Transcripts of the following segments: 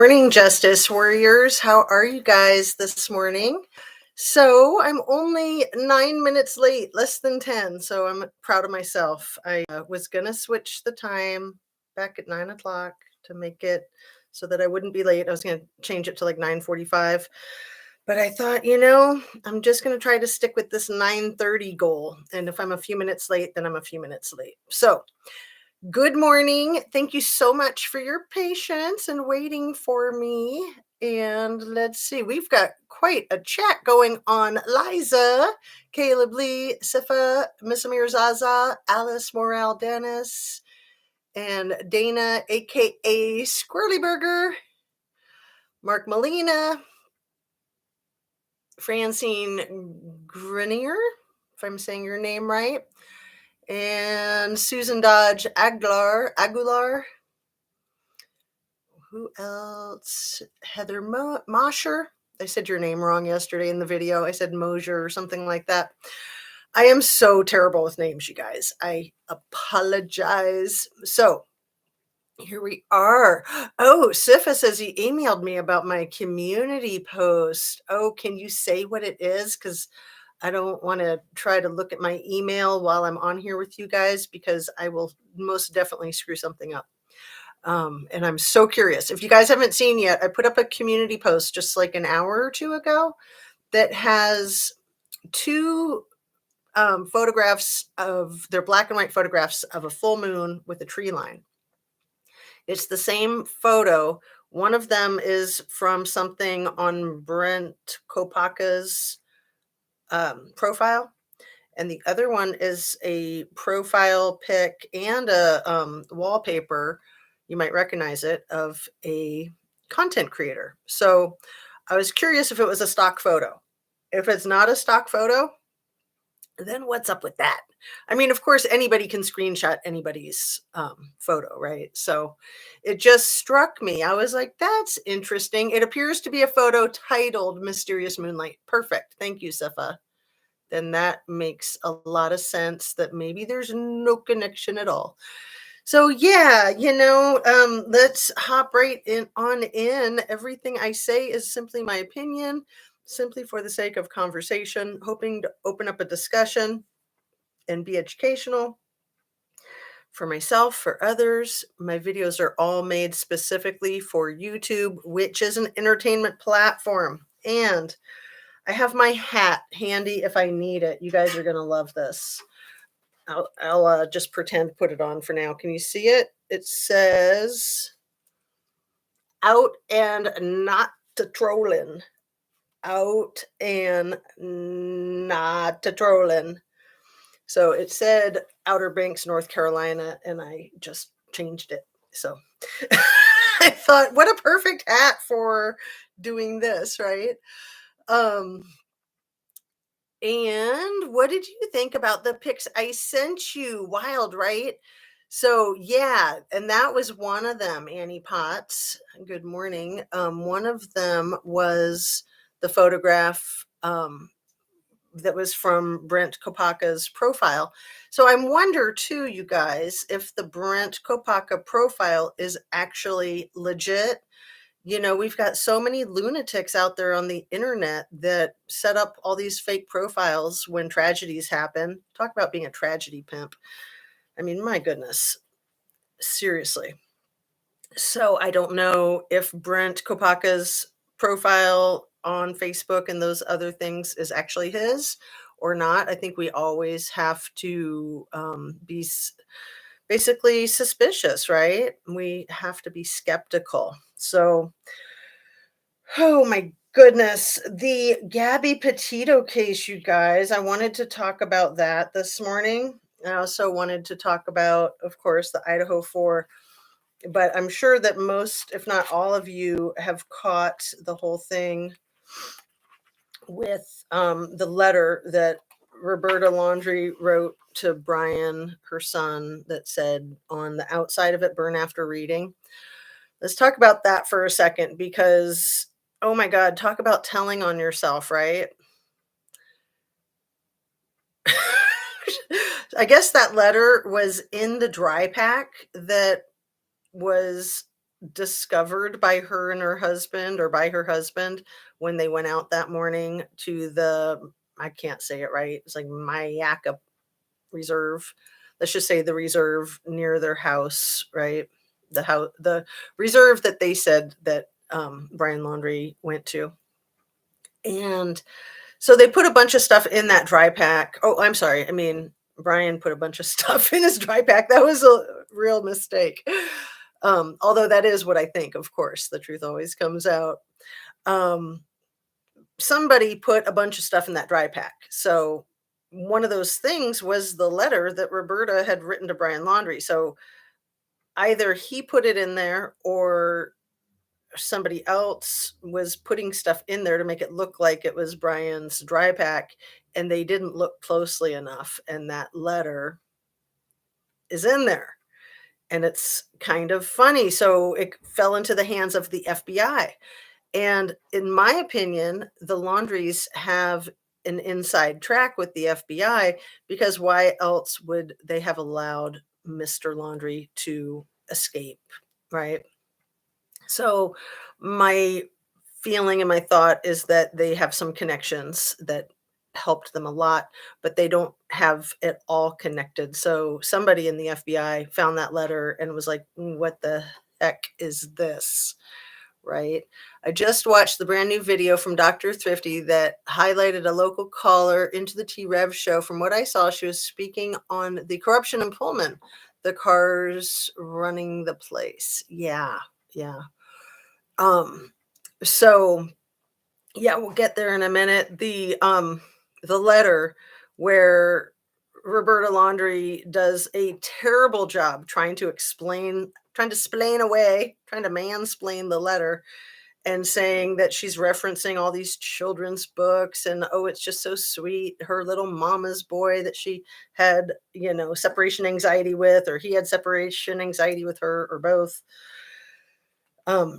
Morning, Justice Warriors. How are you guys this morning? So, I'm only 9 minutes late, less than 10. So, I'm proud of myself. I was going to switch the time back at 9 o'clock to make it so that I wouldn't be late. I was going to change it to like 9:45. But I thought, I'm just going to try to stick with this 9:30 goal. And if I'm a few minutes late, then I'm a few minutes late. So, good morning. Thank you so much for your patience and waiting for me. And let's see, we've got quite a chat going on. Liza, Caleb Lee, Sifa, Miss Amir Zaza, Alice Morale Dennis, and Dana, aka Squirrely Burger, Mark Molina, Francine Grenier, if I'm saying your name right, and Susan Dodge Aguilar. Who else? Heather Mosher. I said your name wrong yesterday in the video. I said Mosier or something like that. I am so terrible with names, you guys. I apologize. So here we are. Oh, Sifa says he emailed me about my community post. Oh, can you say what it is? Because I don't want to try to look at my email while I'm on here with you guys, because I will most definitely screw something up. And I'm so curious. If you guys haven't seen yet, I put up a community post just like an hour or two ago that has two photographs they're black and white photographs of a full moon with a tree line. It's the same photo. One of them is from something on Brent Kopacka's profile, and the other one is a profile pic and a wallpaper, you might recognize it, of a content creator. So I was curious if it was a stock photo. If it's not a stock photo, then what's up with that? I mean, of course, anybody can screenshot anybody's photo, right? So it just struck me. I was like, that's interesting. It appears to be a photo titled Mysterious Moonlight. Perfect. Thank you, Sifa. Then that makes a lot of sense that maybe there's no connection at all. So yeah, let's hop right in. Everything I say is simply my opinion, simply for the sake of conversation, hoping to open up a discussion and be educational for myself, for others. My videos are all made specifically for YouTube, which is an entertainment platform. And I have my hat handy if I need it. You guys are going to love this. I'll just pretend to put it on for now. Can you see it? It says out and not to trolling. Out and not to trolling. So it said Outer Banks, North Carolina, and I just changed it. So I thought, what a perfect hat for doing this, right? And what did you think about the pics I sent you? Wild, right? So yeah, and that was one of them, Annie Potts. Good morning. One of them was the photograph that was from Brent Kopacka's profile. So I wonder too, you guys, if the Brent Kopacka profile is actually legit. We've got so many lunatics out there on the internet that set up all these fake profiles when tragedies happen. Talk about being a tragedy pimp. I mean, my goodness, seriously. So I don't know if Brent Kopacka's profile on Facebook and those other things is actually his or not. I think we always have to be basically suspicious, right? We have to be skeptical. So, oh my goodness, the Gabby Petito case, you guys. I wanted to talk about that this morning. I also wanted to talk about, of course, the Idaho 4, but I'm sure that most, if not all of you, have caught the whole thing with the letter that Roberta Laundrie wrote to Brian, her son, that said on the outside of it, burn after reading. Let's talk about that for a second, because, oh my God, talk about telling on yourself, right? I guess that letter was in the dry pack that was discovered by her and her husband, or by her husband, when they went out that morning to the, I can't say it right, it's like Mayaka Reserve. Let's just say the reserve near their house, right? The reserve that they said that, Brian Laundrie went to. And so they put a bunch of stuff in that dry pack. Oh, I'm sorry. I mean, Brian put a bunch of stuff in his dry pack. That was a real mistake. Although that is what I think, of course. The truth always comes out. Um, Somebody put a bunch of stuff in that dry pack. So one of those things was the letter that Roberta had written to Brian Laundrie. So either he put it in there, or somebody else was putting stuff in there to make it look like it was Brian's dry pack, and they didn't look closely enough, and that letter is in there. And it's kind of funny. So it fell into the hands of the FBI. And in my opinion, the Laundries have an inside track with the FBI, because why else would they have allowed Mr. Laundrie to escape, right? So my feeling and my thought is that they have some connections that helped them a lot, but they don't have it all connected. So somebody in the FBI found that letter and was like, what the heck is this? Right? I just watched the brand new video from Dr. Thrifty that highlighted a local caller into the T-Rev show. From what I saw, she was speaking on the corruption in Pullman, the cars running the place. Yeah, yeah. Um, so yeah, we'll get there in a minute. The letter where Roberta Laundrie does a terrible job trying to explain away, trying to mansplain the letter, and saying that she's referencing all these children's books, and oh, it's just so sweet. Her little mama's boy that she had, separation anxiety with, or he had separation anxiety with her, or both.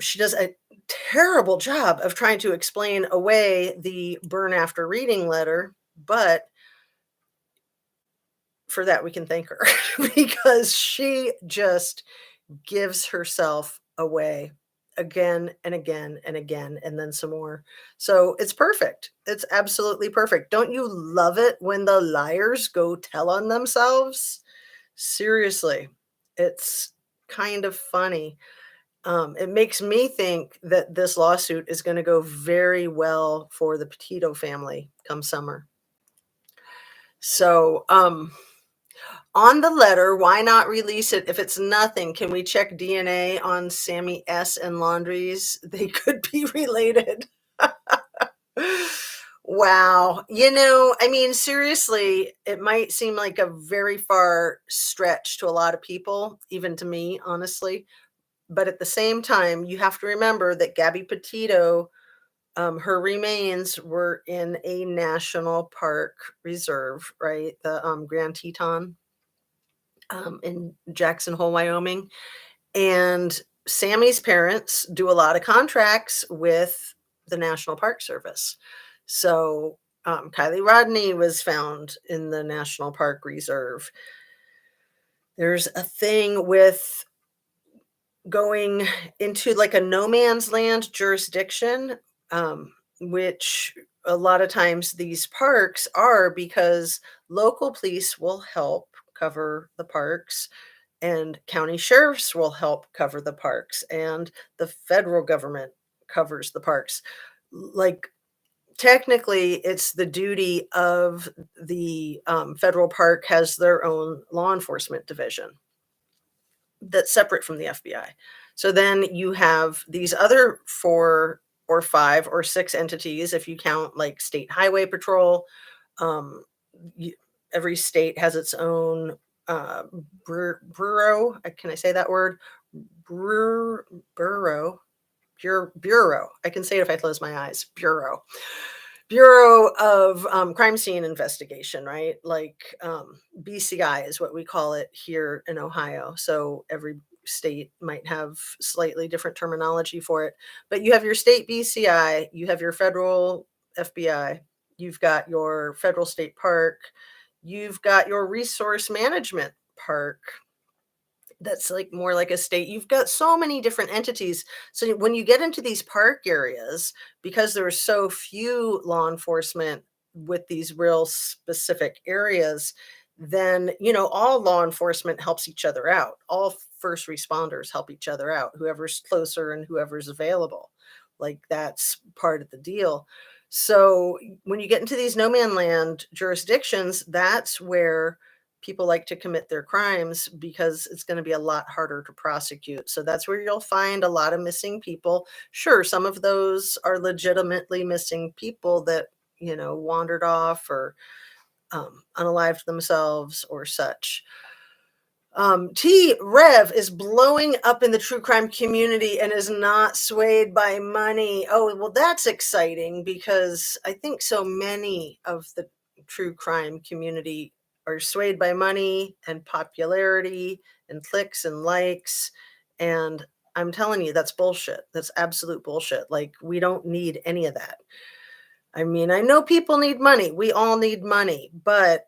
She does a terrible job of trying to explain away the burn after reading letter, but for that we can thank her because she just gives herself away again and again and again, and then some more. So it's perfect. It's absolutely perfect. Don't you love it when the liars go tell on themselves? Seriously, it's kind of funny. It makes me think that this lawsuit is going to go very well for the Petito family come summer. So, on the letter, why not release it if it's nothing? Can we check DNA on Sammy S. and Laundrie's? They could be related. Wow. I mean, seriously, it might seem like a very far stretch to a lot of people, even to me, honestly. But at the same time, you have to remember that Gabby Petito, her remains were in a national park reserve, right? The Grand Teton, in Jackson Hole, Wyoming. And Sammy's parents do a lot of contracts with the National Park Service. So Kylie Rodney was found in the National Park Reserve. There's a thing with going into like a no man's land jurisdiction, which a lot of times these parks are, because local police will help cover the parks, and county sheriffs will help cover the parks, and the federal government covers the parks. Like, technically, it's the duty of the federal park has their own law enforcement division that's separate from the FBI. So then you have these other 4 or 5 or 6 entities, if you count like State Highway Patrol. Um, every state has its own bureau. Can I say that word? Bureau. Bureau. I can say it if I close my eyes. Bureau of crime scene investigation, right? Like BCI is what we call it here in Ohio. So every state might have slightly different terminology for it. But you have your state BCI, you have your federal FBI, you've got your federal state park, you've got your resource management park, that's like more like a state. You've got so many different entities. So when you get into these park areas, because there are so few law enforcement with these real specific areas, then all law enforcement helps each other out. All first responders help each other out, whoever's closer and whoever's available. Like that's part of the deal. So when you get into these no man land jurisdictions, that's where people like to commit their crimes because it's going to be a lot harder to prosecute. So that's where you'll find a lot of missing people. Sure, some of those are legitimately missing people that, wandered off or unalived themselves or such. T Rev is blowing up in the true crime community and is not swayed by money. Oh, well, that's exciting because I think so many of the true crime community are swayed by money and popularity and clicks and likes. And I'm telling you, that's bullshit. That's absolute bullshit. Like, we don't need any of that. I mean, I know people need money. We all need money, but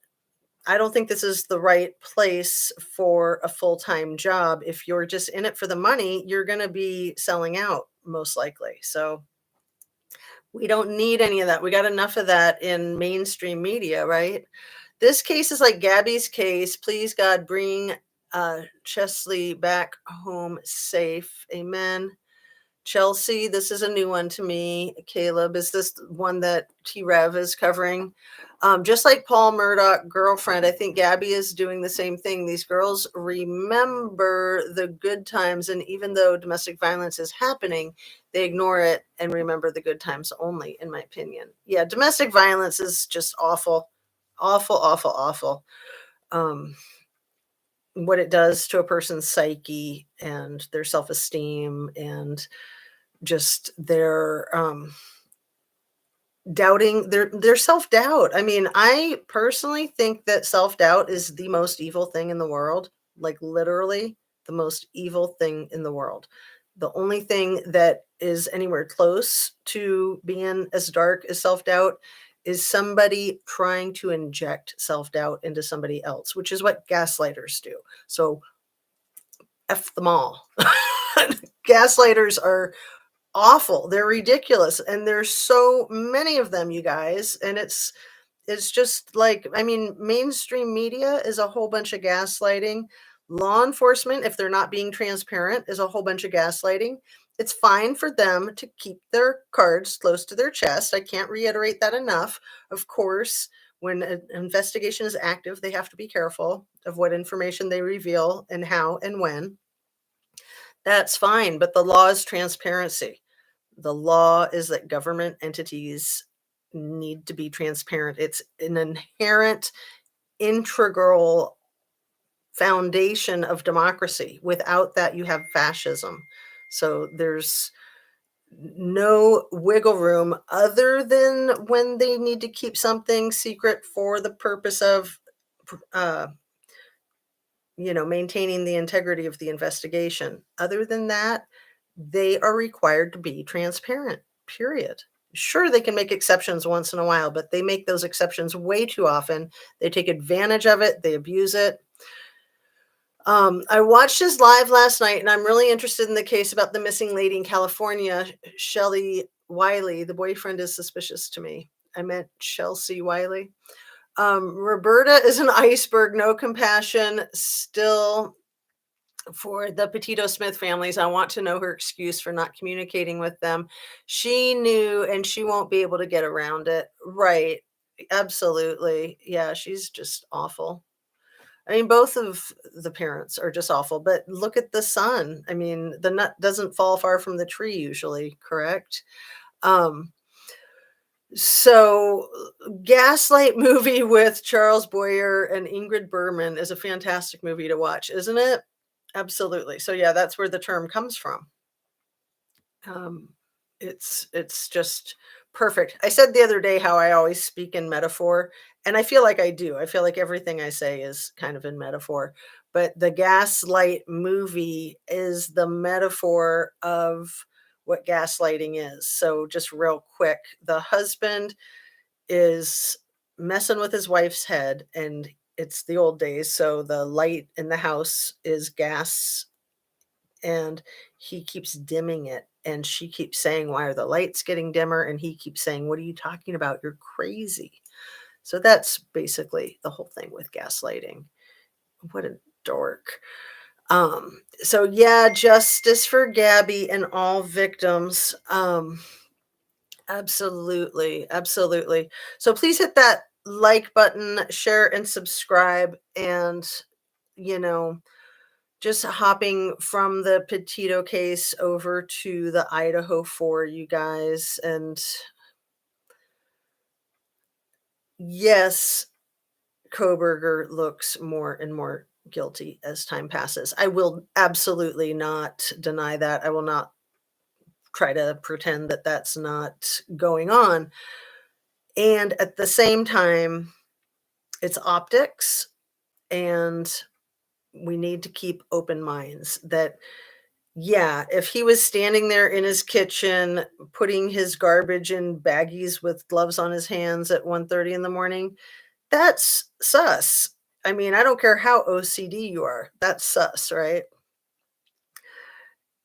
I don't think this is the right place for a full-time job. If you're just in it for the money, you're going to be selling out most likely. So we don't need any of that. We got enough of that in mainstream media, right? This case is like Gabby's case. Please, God, bring Chesley back home safe. Amen. Chelsea, this is a new one to me. Caleb, is this one that T Rev is covering? Just like Paul Murdoch, girlfriend, I think Gabby is doing the same thing. These girls remember the good times, and even though domestic violence is happening, they ignore it and remember the good times only, in my opinion. Yeah, domestic violence is just awful, awful, awful, awful. What it does to a person's psyche and their self-esteem and just their doubting their self-doubt. I mean, I personally think that self-doubt is the most evil thing in the world, like literally the most evil thing in the world. The only thing that is anywhere close to being as dark as self-doubt is somebody trying to inject self-doubt into somebody else, which is what gaslighters do. So F them all. Gaslighters are awful. They're ridiculous. And there's so many of them, you guys. And it's just like, I mean, mainstream media is a whole bunch of gaslighting. Law enforcement, if they're not being transparent, is a whole bunch of gaslighting. It's fine for them to keep their cards close to their chest. I can't reiterate that enough. Of course, when an investigation is active, they have to be careful of what information they reveal and how and when. That's fine, but the law is transparency. The law is that government entities need to be transparent. It's an inherent, integral foundation of democracy. Without that, you have fascism. So there's no wiggle room other than when they need to keep something secret for the purpose of uh, maintaining the integrity of the investigation. Other than that, they are required to be transparent, period. Sure, they can make exceptions once in a while, but they make those exceptions way too often. They take advantage of it, they abuse it. I watched his live last night, and I'm really interested in the case about the missing lady in California, Shelley Wiley. The boyfriend is suspicious to me. I meant Chelsea Wiley. Roberta is an iceberg, no compassion. Still, for the Petito Smith families, I want to know her excuse for not communicating with them. She knew, and she won't be able to get around it. Right. Absolutely. Yeah, she's just awful. I mean, both of the parents are just awful, but look at the son. I mean, the nut doesn't fall far from the tree usually, correct? Um, so Gaslight movie with Charles Boyer and Ingrid Bergman is a fantastic movie to watch, isn't it? Absolutely. So yeah, that's where the term comes from. Um, it's just perfect. I said the other day how I always speak in metaphor, and I feel like I do. I feel like everything I say is kind of in metaphor. But the Gaslight movie is the metaphor of what gaslighting is. So just real quick, the husband is messing with his wife's head, and it's the old days, so the light in the house is gas, and he keeps dimming it, and she keeps saying, "Why are the lights getting dimmer?" And he keeps saying, "What are you talking about? You're crazy." So that's basically the whole thing with gaslighting. What a dork. So yeah, justice for Gabby and all victims. Absolutely, absolutely. So please hit that like button, share and subscribe, and you know, just hopping from the Petito case over to the Idaho 4, you guys. And yes, Koberger looks more and more guilty as time passes. I will absolutely not deny that. I will not try to pretend that that's not going on. And at the same time, it's optics, and we need to keep open minds that, yeah, if he was standing there in his kitchen putting his garbage in baggies with gloves on his hands at 1:30 in the morning, that's sus. I mean, I don't care how OCD you are. That's sus, right?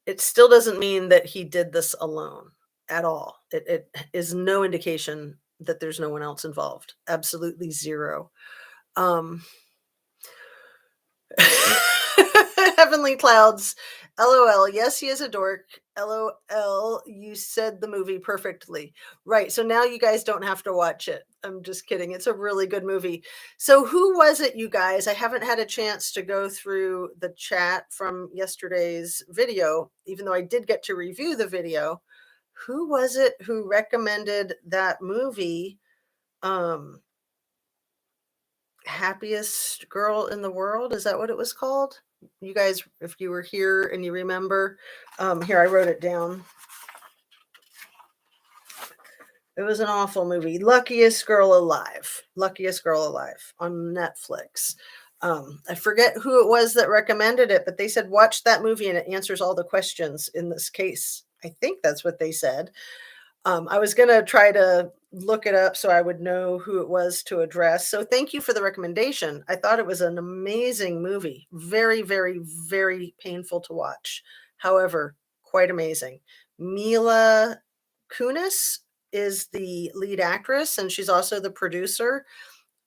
It still doesn't mean that he did this alone at all. It is no indication that there's no one else involved. Absolutely zero. Um, Heavenly Clouds. LOL. Yes, he is a dork. LOL. You said the movie perfectly. Right. So now you guys don't have to watch it. I'm just kidding. It's a really good movie. So who was it, you guys? I haven't had a chance to go through the chat from yesterday's video, even though I did get to review the video. Who was it who recommended that movie? Um, Happiest Girl in the World, is that what it was called? You guys, if you were here and you remember, here, I wrote it down. It was an awful movie. Luckiest Girl Alive. Luckiest Girl Alive on Netflix. I forget who it was that recommended it, but they said, watch that movie and it answers all the questions in this case. I think that's what they said. I was going to try to look it up so I would know who it was to address. So thank you for the recommendation. I thought it was an amazing movie. Very, very, very painful to watch. However, quite amazing. Mila Kunis is the lead actress, and she's also the producer.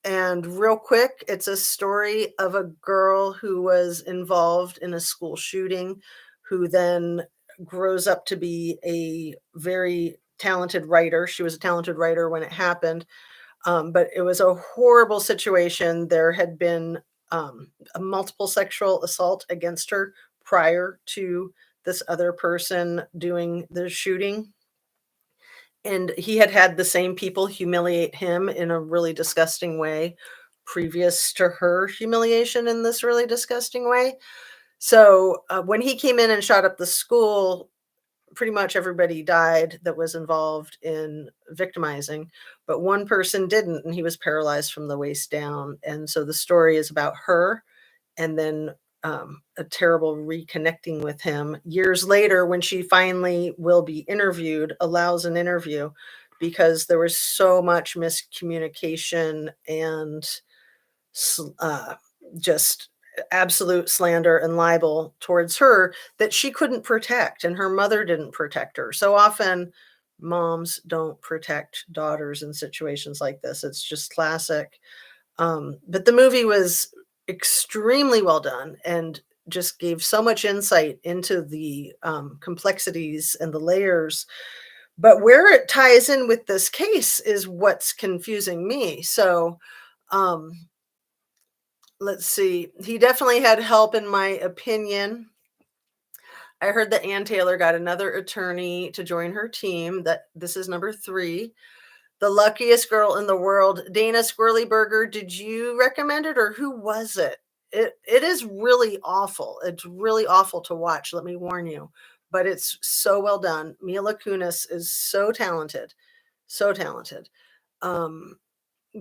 And real quick, it's a story of a girl who was involved in a school shooting, who then grows up to be a very talented writer. She was a talented writer when it happened, but it was a horrible situation. There had been a multiple sexual assault against her prior to this other person doing the shooting. And he had had the same people humiliate him in a really disgusting way previous to her humiliation in this really disgusting way. So when he came in and shot up the school, pretty much everybody died that was involved in victimizing, but one person didn't, and he was paralyzed from the waist down. And so the story is about her, and then a terrible reconnecting with him years later when she finally will be interviewed, allows an interview, because there was so much miscommunication and uh, just absolute slander and libel towards her that she couldn't protect, and her mother didn't protect her. So often moms don't protect daughters in situations like this. It's just classic. But the movie was extremely well done and just gave so much insight into the complexities and the layers. But where it ties in with this case is what's confusing me. So um, let's see. He definitely had help, in my opinion. I heard that Ann Taylor got another attorney to join her team. That this is number 3. The Luckiest Girl in the World. Dana Squirrely Burger, did you recommend it, or who was it? It is really awful. It's really awful to watch, let me warn you. But it's so well done. Mila Kunis is so talented. So talented. Um,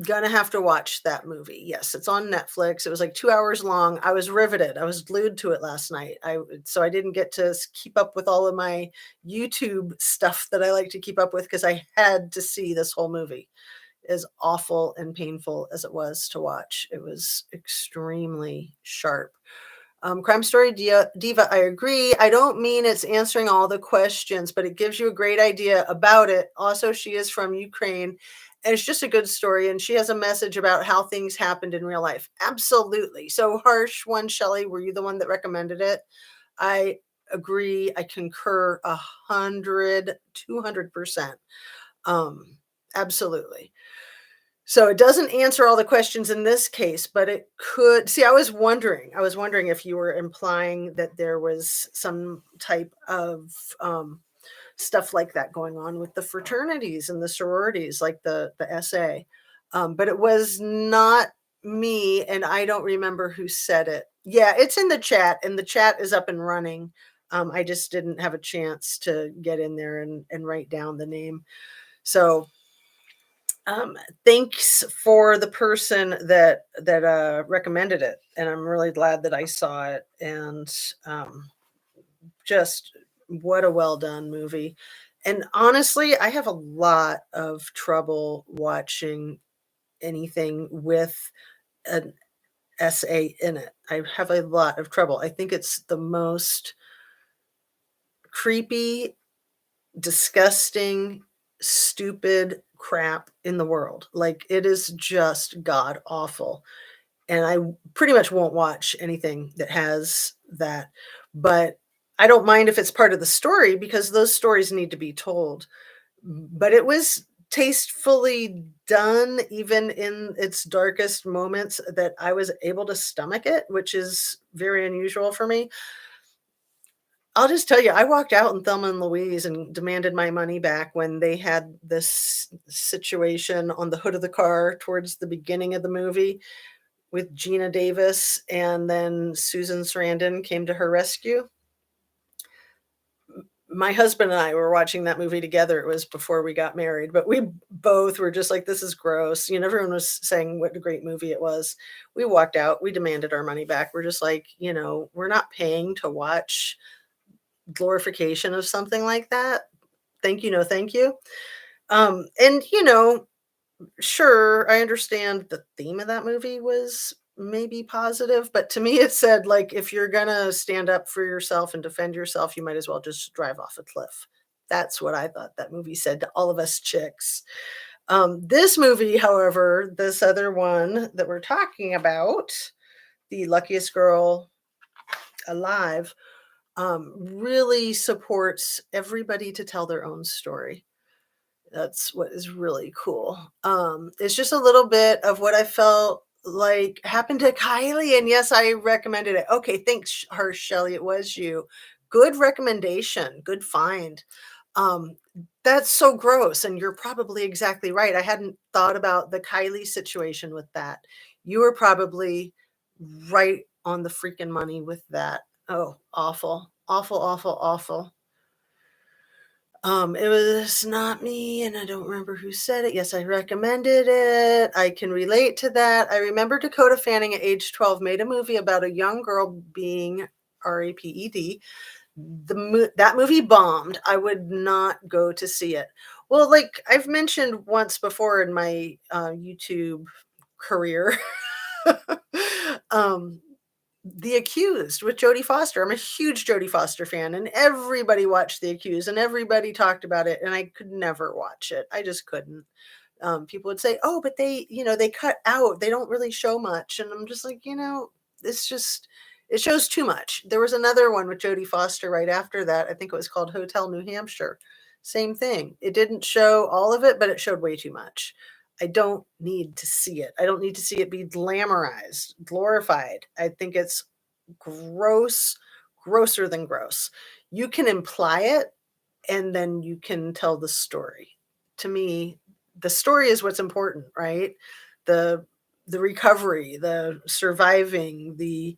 Gonna have to watch that movie. Yes, it's on Netflix. It was like 2 hours long. I was riveted. I was glued to it last night. So I didn't get to keep up with all of my YouTube stuff that I like to keep up with, because I had to see this whole movie. as awful and painful as it was to watch. It was extremely sharp. Crime Story Diva, I agree. I don't mean it's answering all the questions, but it gives you a great idea about it. Also, she is from Ukraine, and it's just a good story. And she has a message about how things happened in real life. Absolutely. So, harsh one, Shelley, were you the one that recommended it? I agree. I concur 200%. Um, absolutely. So it doesn't answer all the questions in this case, but it could. See, I was wondering if you were implying that there was some type of stuff like that going on with the fraternities and the sororities, like the SA. But it was not me, and I don't remember who said it. Yeah, it's in the chat, and the chat is up and running. I just didn't have a chance to get in there and write down the name. So um, thanks for the person that recommended it, and I'm really glad that I saw it. And just what a well done movie. And honestly, I have a lot of trouble watching anything with an SA in it. I have a lot of trouble. I think it's the most creepy, disgusting, stupid crap in the world. Like, it is just god awful. And I pretty much won't watch anything that has that. But I don't mind if it's part of the story because those stories need to be told. But it was tastefully done, even in its darkest moments, that I was able to stomach it, which is very unusual for me. I'll just tell you, I walked out in Thelma and Louise and demanded my money back when they had this situation on the hood of the car towards the beginning of the movie with Gina Davis, and then Susan Sarandon came to her rescue. My husband and I were watching that movie together. It was before we got married, but we both were just like, "This is gross." You know, everyone was saying what a great movie it was. We walked out, we demanded our money back. We're just like, we're not paying to watch glorification of something like that. Thank you, no thank you. And sure, I understand the theme of that movie was maybe positive, but to me it said, like, if you're gonna stand up for yourself and defend yourself, you might as well just drive off a cliff. That's what I thought that movie said to all of us chicks. This movie, however, this other one that we're talking about, The Luckiest Girl Alive, really supports everybody to tell their own story. That's what is really cool. It's just a little bit of what I felt like happened to Kylie, and yes, I recommended it. Okay, thanks, Harsh Shelley. It was you. Good recommendation. Good find. Um, that's so gross, and you're probably exactly right. I hadn't thought about the Kylie situation with that. You were probably right on the freaking money with that. Oh, awful, awful, awful, awful. It was not me, and I don't remember who said it. Yes, I recommended it. I can relate to that. I remember Dakota Fanning at age 12 made a movie about a young girl being raped. That movie bombed. I would not go to see it. Well, like I've mentioned once before in my YouTube career, um, The Accused with Jodie Foster. I'm a huge Jodie Foster fan, and everybody watched The Accused, and everybody talked about it, and I could never watch it. I just couldn't. People would say, "Oh, but they cut out. They don't really show much," and I'm just like, it's just it shows too much. There was another one with Jodie Foster right after that. I think it was called Hotel New Hampshire. Same thing. It didn't show all of it, but it showed way too much. I don't need to see it. I don't need to see it be glamorized, glorified. I think it's gross, grosser than gross. You can imply it and then you can tell the story. To me, the story is what's important, right? The the recovery, the surviving, the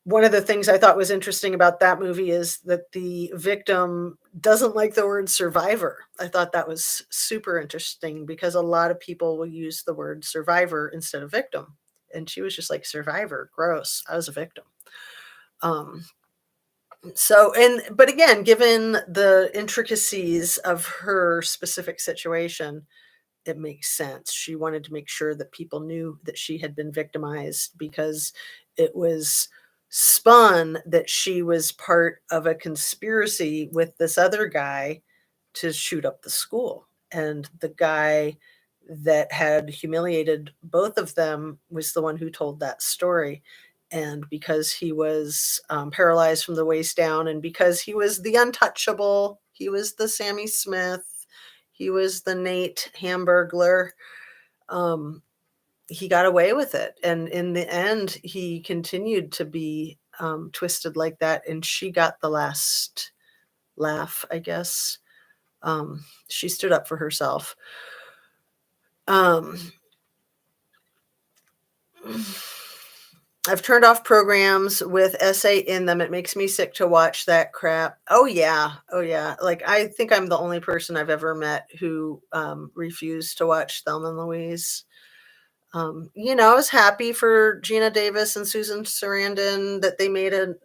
one of the things I thought was interesting about that movie is that the victim doesn't like the word survivor. I thought that was super interesting because a lot of people will use the word survivor instead of victim. And she was just like, survivor, gross. I was a victim. Um, but again, given the intricacies of her specific situation, it makes sense. She wanted to make sure that people knew that she had been victimized because it was spun that she was part of a conspiracy with this other guy to shoot up the school. And the guy that had humiliated both of them was the one who told that story. And because he was paralyzed from the waist down, and because he was the untouchable, he was the Sammy Smith, he was the Nate Hamburglar, um, he got away with it. And in the end, he continued to be twisted like that. And she got the last laugh, I guess. She stood up for herself. Um, I've turned off programs with essay in them. It makes me sick to watch that crap. Oh yeah. Oh yeah. Like I think I'm the only person I've ever met who refused to watch Thelma and Louise. I was happy for Gina Davis and Susan Sarandon that they made a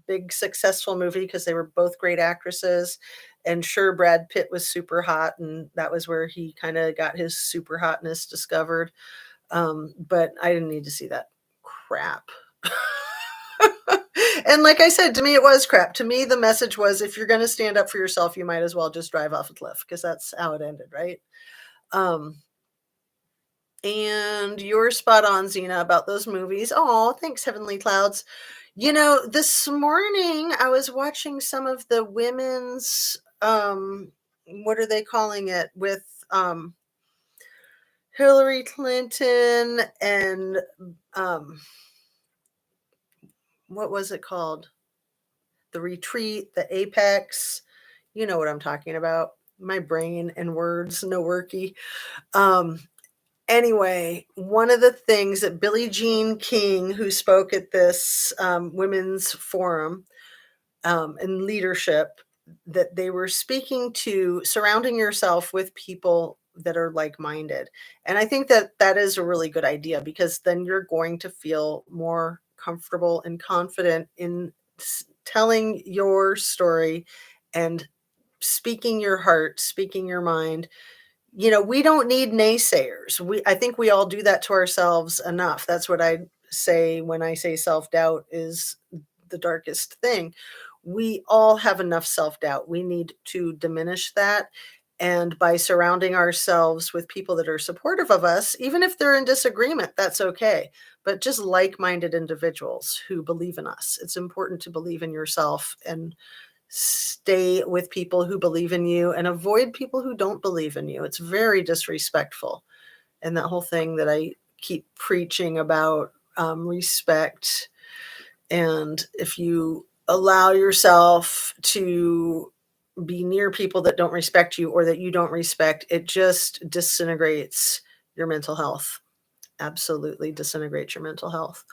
big successful movie because they were both great actresses. And sure, Brad Pitt was super hot, and that was where he kind of got his super hotness discovered. But I didn't need to see that crap. And like I said, to me, it was crap. To me, the message was if you're going to stand up for yourself, you might as well just drive off a cliff because that's how it ended, right? Um, and you're spot on, Zena, about those movies. Oh, thanks, Heavenly Clouds. This morning I was watching some of the women's, what are they calling it? With Hillary Clinton and um, what was it called? The retreat, the apex. You know what I'm talking about. My brain and words, no worky. Um, anyway, one of the things that Billie Jean King, who spoke at this women's forum in leadership, that they were speaking to surrounding yourself with people that are like-minded. And I think that that is a really good idea because then you're going to feel more comfortable and confident in telling your story and speaking your heart, speaking your mind. We don't need naysayers. I think we all do that to ourselves enough. That's what I say when I say self-doubt is the darkest thing. We all have enough self-doubt. We need to diminish that. And by surrounding ourselves with people that are supportive of us, even if they're in disagreement, that's okay. But just like-minded individuals who believe in us. It's important to believe in yourself and stay with people who believe in you and avoid people who don't believe in you. It's very disrespectful. And that whole thing that I keep preaching about respect. And if you allow yourself to be near people that don't respect you or that you don't respect, it just disintegrates your mental health. Absolutely disintegrates your mental health.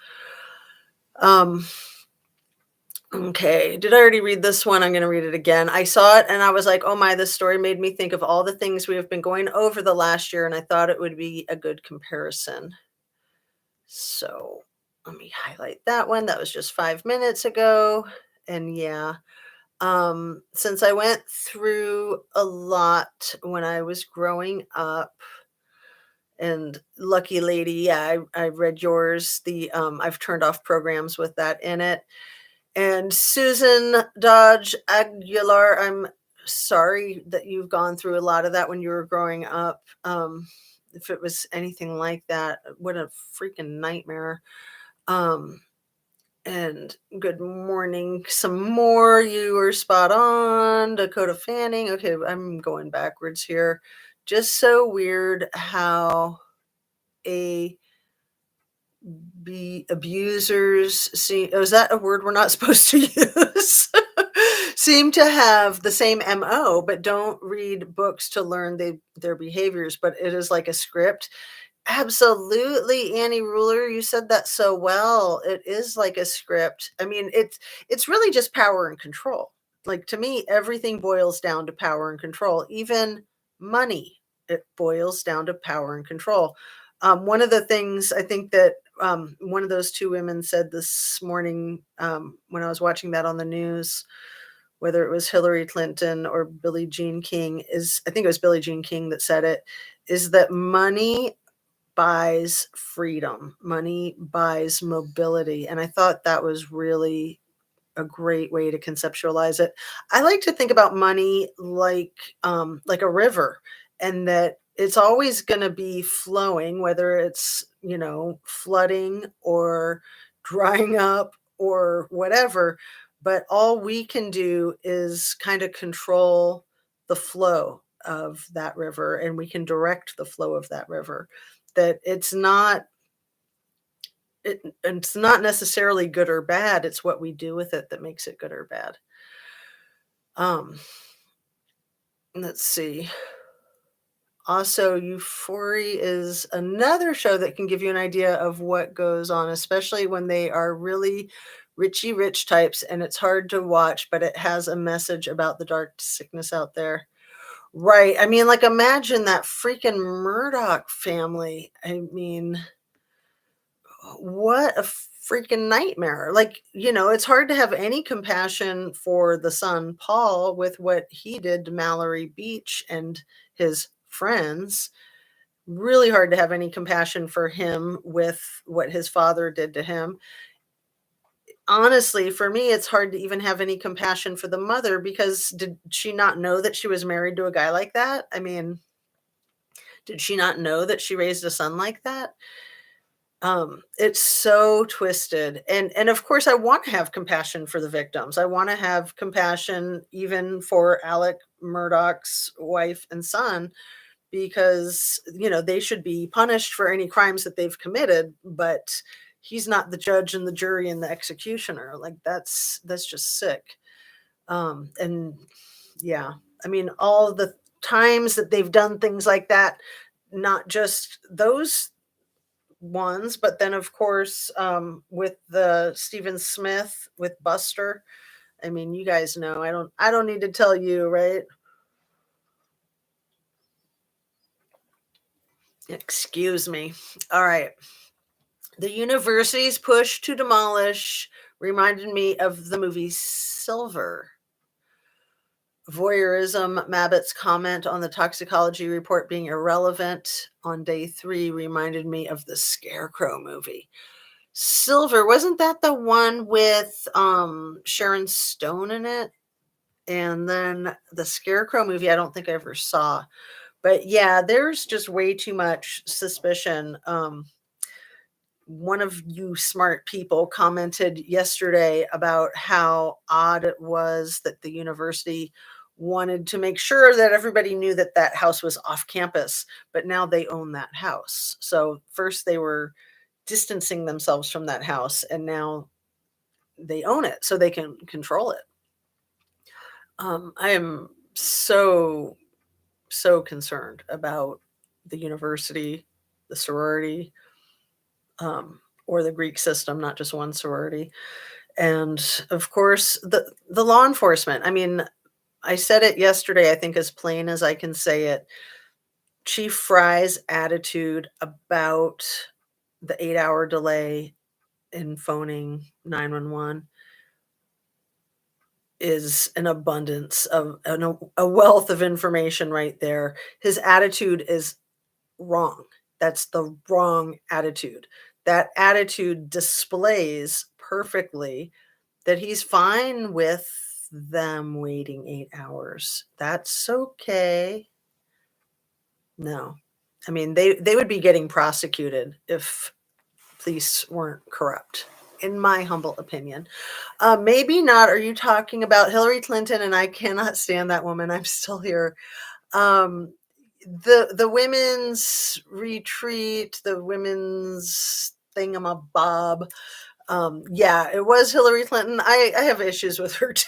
Okay. Did I already read this one? I'm going to read it again. I saw it and I was like, oh my, this story made me think of all the things we have been going over the last year, and I thought it would be a good comparison. So let me highlight that one. That was just 5 minutes ago. And yeah, since I went through a lot when I was growing up, and lucky lady, yeah, I read yours. I've turned off programs with that in it. And Susan Dodge Aguilar, I'm sorry that you've gone through a lot of that when you were growing up. If it was anything like that, what a freaking nightmare. Um, and good morning. Some more. You were spot on. Dakota Fanning. Okay, I'm going backwards here. Just so weird how a be abusers see, oh, is that a word we're not supposed to use? Seem to have the same MO, but don't read books to learn their behaviors, but it is like a script. Absolutely, Annie Ruler, you said that so well. It is like a script. I mean, it's really just power and control. Like to me, everything boils down to power and control. Even money, it boils down to power and control. One of the things I think that one of those two women said this morning when I was watching that on the news whether it was Hillary Clinton or Billie Jean King, is I think it was Billie Jean King that said it, is that money buys freedom. Money buys mobility. And I thought that was really a great way to conceptualize it. I like to think about money like a river, and that it's always going to be flowing, whether it's, flooding or drying up or whatever. But all we can do is kind of control the flow of that river, and we can direct the flow of that river. That it's not necessarily good or bad, it's what we do with it that makes it good or bad. Um, let's see. Also, Euphoria is another show that can give you an idea of what goes on, especially when they are really richy rich types, and it's hard to watch, but it has a message about the dark sickness out there. Right. I mean, like, imagine that freaking Murdoch family. I mean, what a freaking nightmare. Like, it's hard to have any compassion for the son, Paul, with what he did to Mallory Beach and his friends. Really hard to have any compassion for him with what his father did to him. Honestly, for me, it's hard to even have any compassion for the mother, because did she not know that she was married to a guy like that? I mean, did she not know that she raised a son like that? It's so twisted. And of course I want to have compassion for the victims. I want to have compassion even for Alec Murdoch's wife and son, because they should be punished for any crimes that they've committed, but he's not the judge and the jury and the executioner. Like, that's just sick. And yeah, I mean, all the times that they've done things like that, not just those ones, but then of course, with the Stephen Smith with Buster. I mean, you guys know, I don't need to tell you, right? Excuse me. All right. The university's push to demolish reminded me of the movie Silver. Voyeurism, Mabbitt's comment on the toxicology report being irrelevant on day 3 reminded me of the Scarecrow movie. Silver, wasn't that the one with Sharon Stone in it? And then the Scarecrow movie, I don't think I ever saw. But yeah, there's just way too much suspicion. One of you smart people commented yesterday about how odd it was that the university wanted to make sure that everybody knew that that house was off campus, but now they own that house. So first they were distancing themselves from that house, and now they own it so they can control it. I am so concerned about the university, the sorority, or the Greek system, not just one sorority. And of course, the law enforcement. I mean, I said it yesterday, I think as plain as I can say it. Chief Fry's attitude about the 8-hour delay in phoning 911 is an abundance of a wealth of information right there. His attitude is wrong. That's the wrong attitude. That attitude displays perfectly that he's fine with them waiting 8 hours. That's okay. No. I mean, they would be getting prosecuted if police weren't corrupt, in my humble opinion. Maybe not. Are you talking about Hillary Clinton? And I cannot stand that woman. I'm still here. Um, the women's retreat, the women's thingamabob. Yeah, it was Hillary Clinton. I have issues with her too.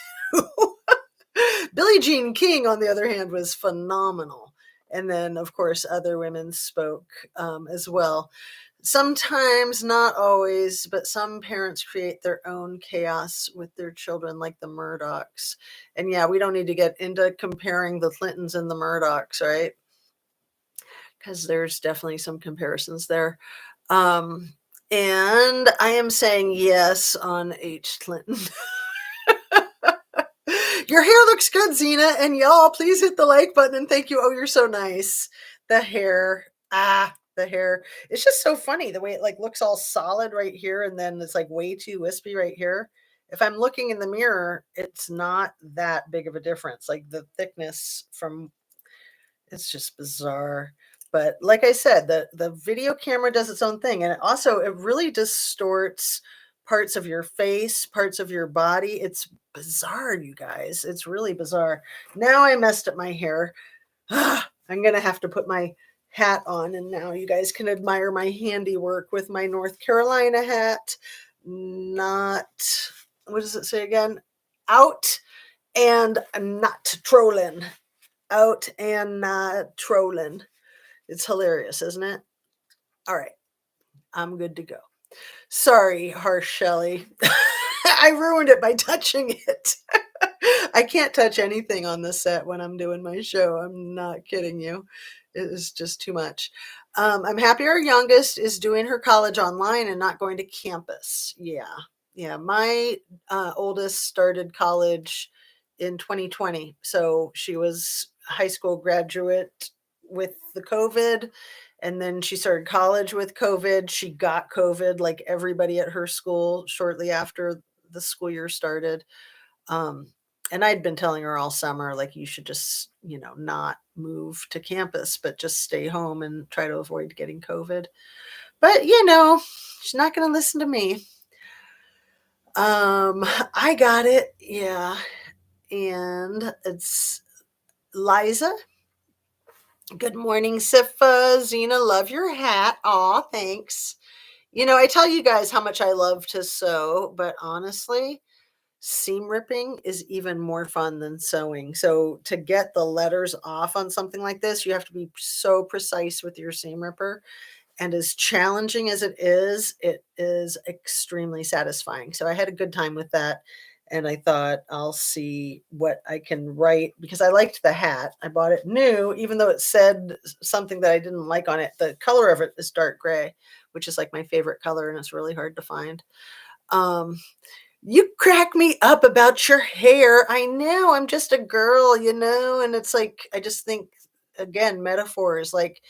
Billie Jean King, on the other hand, was phenomenal. And then, of course, other women spoke as well. Sometimes, not always, but some parents create their own chaos with their children, like the Murdochs. And yeah, we don't need to get into comparing the Clintons and the Murdochs, right? Because there's definitely some comparisons there. Um, and I am saying yes on H. Clinton. Your hair looks good, Zena, and y'all please hit the like button and thank you. Oh, you're so nice. The hair. The hair. It's just so funny the way it like looks all solid right here and then it's like way too wispy right here. If I'm looking in the mirror, it's not that big of a difference. Like the thickness from it's just bizarre. But like I said, the video camera does its own thing, and it really distorts parts of your face, parts of your body. It's bizarre, you guys. It's really bizarre. Now I messed up my hair. I'm gonna have to put my hat on, and now you guys can admire my handiwork with my North Carolina hat. Not what does it say again? Out and not trolling. Out and not trolling. It's hilarious, isn't it? All right, I'm good to go. Sorry, harsh Shelly. I ruined it by touching it. I can't touch anything on the set when I'm doing my show. I'm not kidding you. It is just too much. I'm happy our youngest is doing her college online and not going to campus. Yeah. Yeah. My oldest started college in 2020. So she was a high school graduate with the COVID. And then she started college with COVID. She got COVID like everybody at her school shortly after the school year started. Um, and I'd been telling her all summer, like, you should just, not move to campus, but just stay home and try to avoid getting COVID. But, she's not going to listen to me. I got it. Yeah. And it's Liza. Good morning, Sifa. Zena, love your hat. Aw, thanks. I tell you guys how much I love to sew, but honestly, seam ripping is even more fun than sewing. So to get the letters off on something like this, you have to be so precise with your seam ripper. And as challenging as it is extremely satisfying. So I had a good time with that. And I thought I'll see what I can write because I liked the hat. I bought it new, even though it said something that I didn't like on it. The color of it is dark gray, which is like my favorite color, and it's really hard to find. You crack me up about your hair. I know, I'm just a girl, and it's like, I just think, again, metaphors like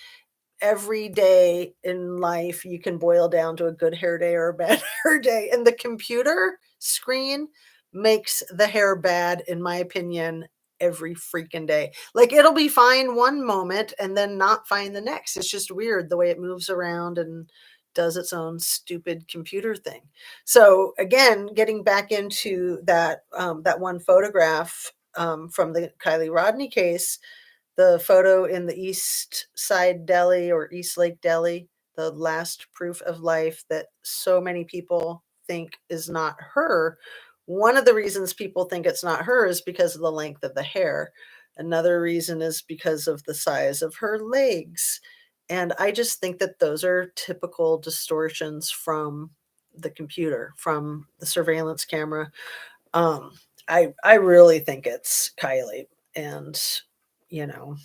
every day in life you can boil down to a good hair day or a bad hair day. And the computer screen makes the hair bad, in my opinion, every freaking day. Like it'll be fine one moment and then not fine the next. It's just weird the way it moves around and does its own stupid computer thing. So again, getting back into that one photograph from the Kylie Rodney case, the photo in the East Side Deli or East Lake Deli, the last proof of life that so many people think is not her. One of the reasons people think it's not her is because of the length of the hair. Another reason is because of the size of her legs. And I just think that those are typical distortions from the computer, from the surveillance camera. I really think it's Kylie. And you know,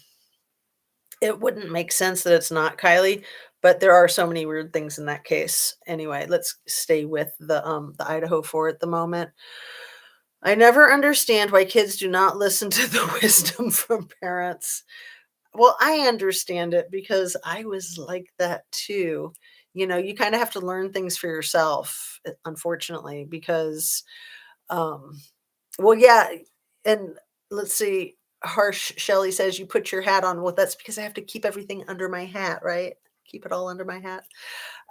it wouldn't make sense that it's not Kylie, but there are so many weird things in that case. Anyway, let's stay with the Idaho 4 at the moment. I never understand why kids do not listen to the wisdom from parents. Well, I understand it because I was like that too. You kind of have to learn things for yourself, unfortunately, because well, yeah, and let's see. Harsh Shelley says you put your hat on. Well, that's because I have to keep everything under my hat, right? Keep it all under my hat.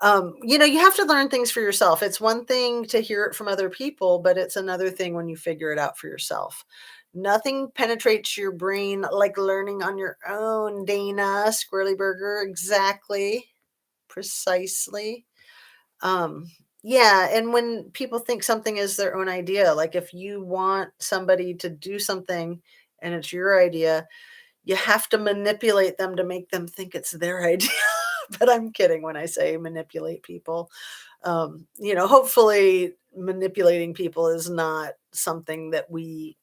You have to learn things for yourself. It's one thing to hear it from other people, but it's another thing when you figure it out for yourself. Nothing penetrates your brain like learning on your own, Dana Squirrely Burger. Exactly. Precisely. Um, yeah, and when people think something is their own idea, like if you want somebody to do something and it's your idea, you have to manipulate them to make them think it's their idea. But I'm kidding when I say manipulate people. Hopefully manipulating people is not something that we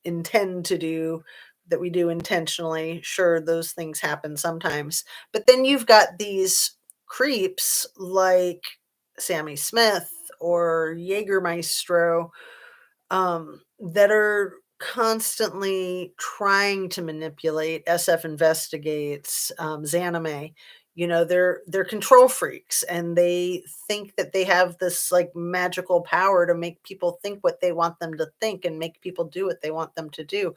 intend to do, that we do intentionally. Sure, those things happen sometimes. But then you've got these creeps like Sammy Smith or Jägermaestro that are constantly trying to manipulate. SF investigates, Zanime. They're control freaks, and they think that they have this like magical power to make people think what they want them to think and make people do what they want them to do.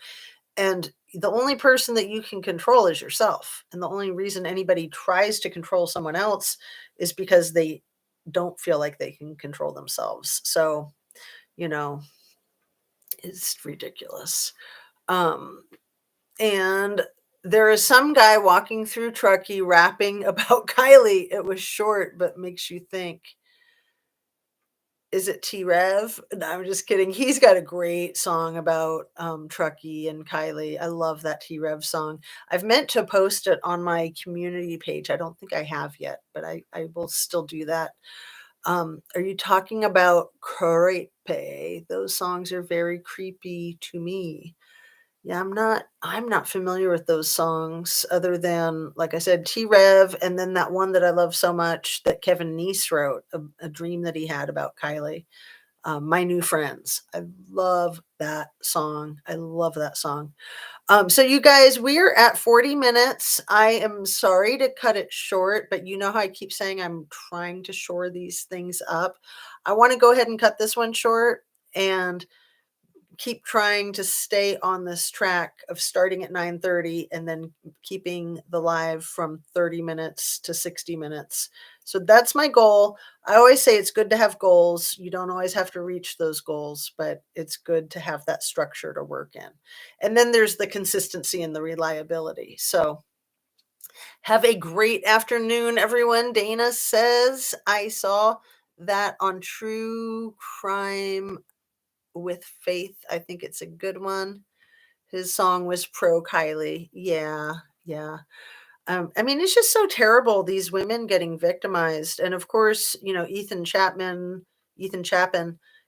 And the only person that you can control is yourself. And the only reason anybody tries to control someone else is because they don't feel like they can control themselves. So, you know, it's ridiculous. Um, and there is some guy walking through Truckee rapping about Kylie. It was short, but makes you think. Is it T-Rev? No, I'm just kidding. He's got a great song about, Truckee and Kylie. I love that T-Rev song. I've meant to post it on my community page. I don't think I have yet, but I will still do that. Are you talking about Crepe? Those songs are very creepy to me. Yeah, I'm not familiar with those songs other than, like I said, T-Rev, and then that one that I love so much that Kevin Neese wrote, a dream that he had about Kylie, My New Friends. I love that song. I love that song. So you guys, we are at 40 minutes. I am sorry to cut it short, but you know how I keep saying I'm trying to shore these things up. I want to go ahead and cut this one short and keep trying to stay on this track of starting at 9:30 and then keeping the live from 30 minutes to 60 minutes. So that's my goal. I always say it's good to have goals. You don't always have to reach those goals, but it's good to have that structure to work in. And then there's the consistency and the reliability. So have a great afternoon, everyone. Dana says, I saw that on True Crime with Faith. I think it's a good one. His song was pro Kylie. Yeah, yeah. I mean, it's just so terrible, these women getting victimized. And of course, Ethan Chapin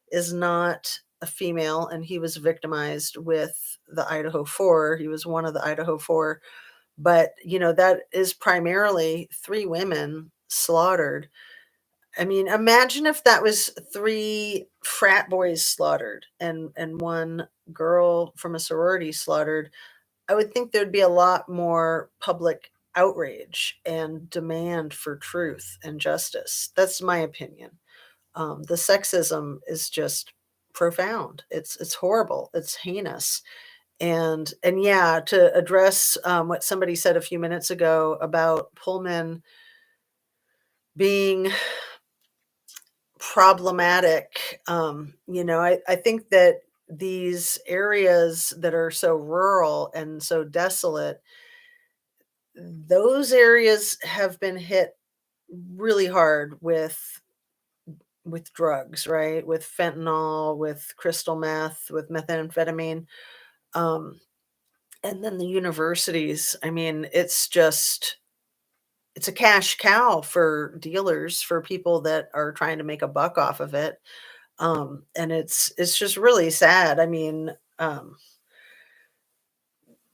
is not a female, and he was victimized with the Idaho Four. He was one of the Idaho Four. But, that is primarily three women slaughtered. I mean, imagine if that was three frat boys slaughtered and one girl from a sorority slaughtered. I would think there'd be a lot more public outrage and demand for truth and justice. That's my opinion. The sexism is just profound. It's horrible. It's heinous. And yeah, to address what somebody said a few minutes ago about Pullman being problematic. I think that these areas that are so rural and so desolate, those areas have been hit really hard with drugs, right? With fentanyl, with crystal meth, with methamphetamine. Um, and then the universities. I mean, it's a cash cow for dealers, for people that are trying to make a buck off of it. And it's just really sad. I mean,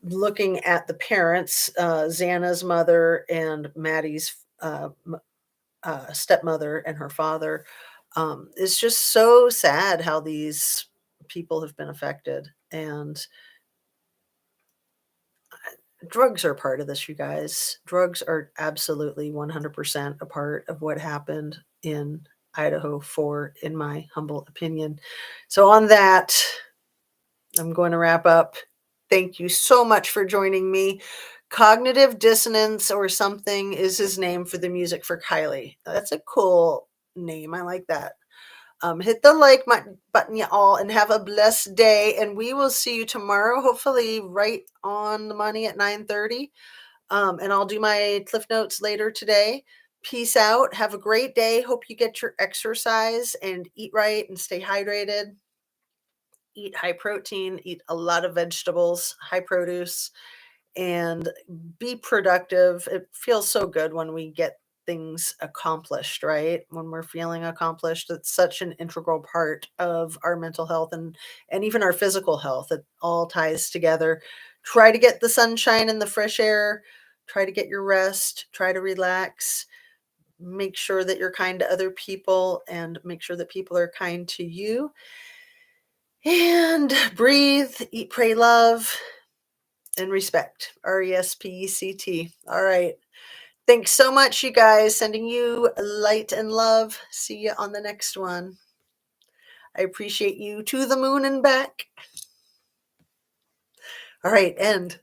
looking at the parents, Xana's mother and Maddie's stepmother and her father, it's just so sad how these people have been affected. And drugs are part of this, you guys. Drugs are absolutely 100% a part of what happened in Idaho, for, in my humble opinion. So on that, I'm going to wrap up. Thank you so much for joining me. Cognitive Dissonance or something is his name for the music for Kylie. That's a cool name. I like that. Hit the like button, y'all, and have a blessed day. And we will see you tomorrow, hopefully right on the money at 9:30. And I'll do my Cliff Notes later today. Peace out. Have a great day. Hope you get your exercise and eat right and stay hydrated. Eat high protein, eat a lot of vegetables, high produce, and be productive. It feels so good when we get things accomplished, right? When we're feeling accomplished, it's such an integral part of our mental health and even our physical health. It all ties together. Try to get the sunshine and the fresh air. Try to get your rest. Try to relax. Make sure that you're kind to other people and make sure that people are kind to you. And breathe, eat, pray, love, and respect. RESPECT. All right. Thanks so much, you guys. Sending you light and love. See you on the next one. I appreciate you to the moon and back. All right, end.